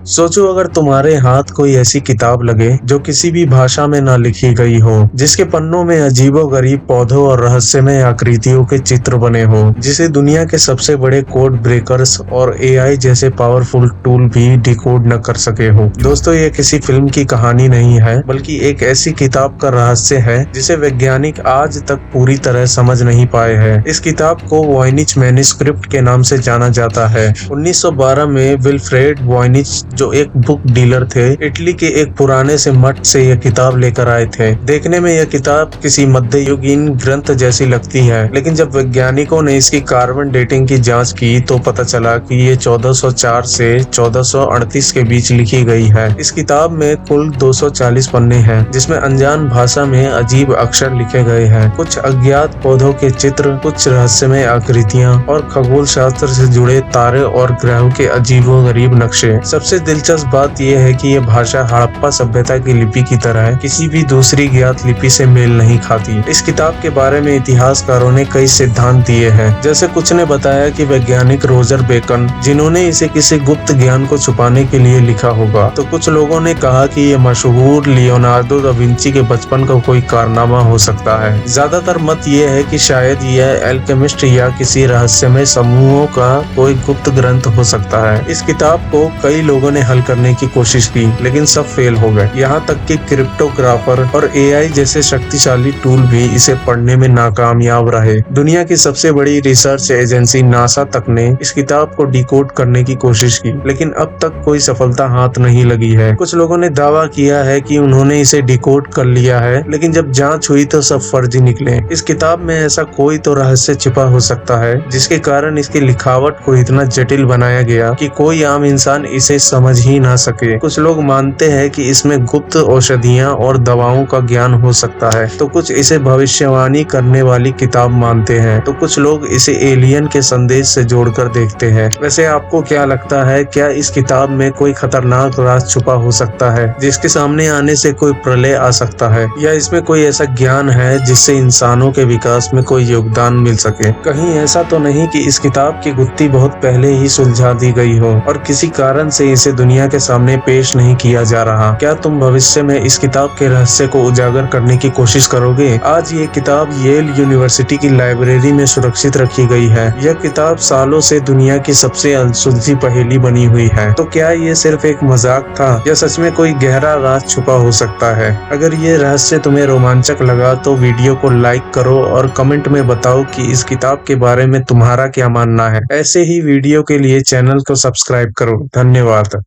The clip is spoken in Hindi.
सोचो अगर तुम्हारे हाथ कोई ऐसी किताब लगे जो किसी भी भाषा में ना लिखी गई हो, जिसके पन्नों में अजीबोगरीब पौधों और रहस्यमय आकृतियों के चित्र बने हो, जिसे दुनिया के सबसे बड़े कोड ब्रेकर्स और एआई जैसे पावरफुल टूल भी डिकोड न कर सके हो। दोस्तों, ये किसी फिल्म की कहानी नहीं है, बल्कि एक ऐसी किताब का रहस्य है जिसे वैज्ञानिक आज तक पूरी तरह समझ नहीं पाए हैं। इस किताब को वॉयनिच मैन्युस्क्रिप्ट के नाम से जाना जाता है। 1912 में विल्फ्रेड वॉयनिच, जो एक बुक डीलर थे, इटली के एक पुराने से मठ से यह किताब लेकर आए थे। देखने में यह किताब किसी मध्ययुगीन ग्रंथ जैसी लगती है, लेकिन जब वैज्ञानिकों ने इसकी कार्बन डेटिंग की जांच की तो पता चला कि ये 1404 से 1438 के बीच लिखी गई है। इस किताब में कुल 240 पन्ने हैं, जिसमें अनजान भाषा में अजीब अक्षर लिखे गए हैं, कुछ अज्ञात पौधों के चित्र, कुछ रहस्यमय आकृतियां और खगोल शास्त्र से जुड़े तारे और ग्रहों के अजीबोगरीब नक्शे। सबसे दिलचस्प बात यह है कि यह भाषा हड़प्पा सभ्यता की लिपि की तरह किसी भी दूसरी ज्ञात लिपि से मेल नहीं खाती। इस किताब के बारे में इतिहासकारों ने कई सिद्धांत दिए हैं। जैसे कुछ ने बताया कि वैज्ञानिक रोजर बेकन, जिन्होंने इसे किसी गुप्त ज्ञान को छुपाने के लिए लिखा होगा, तो कुछ लोगों ने कहा कि यह मशहूर लियोनार्डो दा विंची के बचपन का कोई कारनामा हो सकता है। ज्यादातर मत यह है कि शायद यह एल्केमिस्ट या किसी रहस्यमय समूहों का कोई गुप्त ग्रंथ हो सकता है। इस किताब को कई लोगों ने हल करने की कोशिश की, लेकिन सब फेल हो गए। यहाँ तक कि क्रिप्टोग्राफर और एआई जैसे शक्तिशाली टूल भी इसे पढ़ने में नाकामयाब रहे। दुनिया की सबसे बड़ी रिसर्च एजेंसी नासा तक ने इस किताब को डिकोड करने की कोशिश की, लेकिन अब तक कोई सफलता हाथ नहीं लगी है। कुछ लोगों ने दावा किया है कि उन्होंने इसे डिकोड कर लिया है, लेकिन जब जांच हुई तो सब फर्जी निकले। इस किताब में ऐसा कोई तो रहस्य छिपा हो सकता है, जिसके कारण इसकी लिखावट को इतना जटिल बनाया गया कि कोई आम इंसान इसे समझ ही ना सके। कुछ लोग मानते हैं कि इसमें गुप्त औषधियां और दवाओं का ज्ञान हो सकता है, तो कुछ इसे भविष्यवाणी करने वाली किताब मानते हैं, तो कुछ लोग इसे एलियन के संदेश से जोड़कर देखते हैं। वैसे आपको क्या लगता है, क्या इस किताब में कोई खतरनाक राज छुपा हो सकता है जिसके सामने आने से कोई प्रलय आ सकता है, या इसमें कोई ऐसा ज्ञान है जिससे इंसानों के विकास में कोई योगदान मिल सके? कहीं ऐसा तो नहीं कि इस किताब की गुत्थी बहुत पहले ही सुलझा दी गई हो और किसी कारण से इसे दुनिया के सामने पेश नहीं किया जा रहा? क्या तुम भविष्य में इस किताब के रहस्य को उजागर करने की कोशिश करोगे? आज ये किताब येल यूनिवर्सिटी की लाइब्रेरी में सुरक्षित रखी गई है। यह किताब सालों से दुनिया की सबसे अनसुलझी पहेली बनी हुई है। तो क्या ये सिर्फ एक मजाक था, या सच में कोई गहरा राज छुपा हो सकता है? अगर ये रहस्य तुम्हें रोमांचक लगा तो वीडियो को लाइक करो और कमेंट में बताओ कि इस किताब के बारे में तुम्हारा क्या मानना है। ऐसे ही वीडियो के लिए चैनल को सब्सक्राइब करो। धन्यवाद।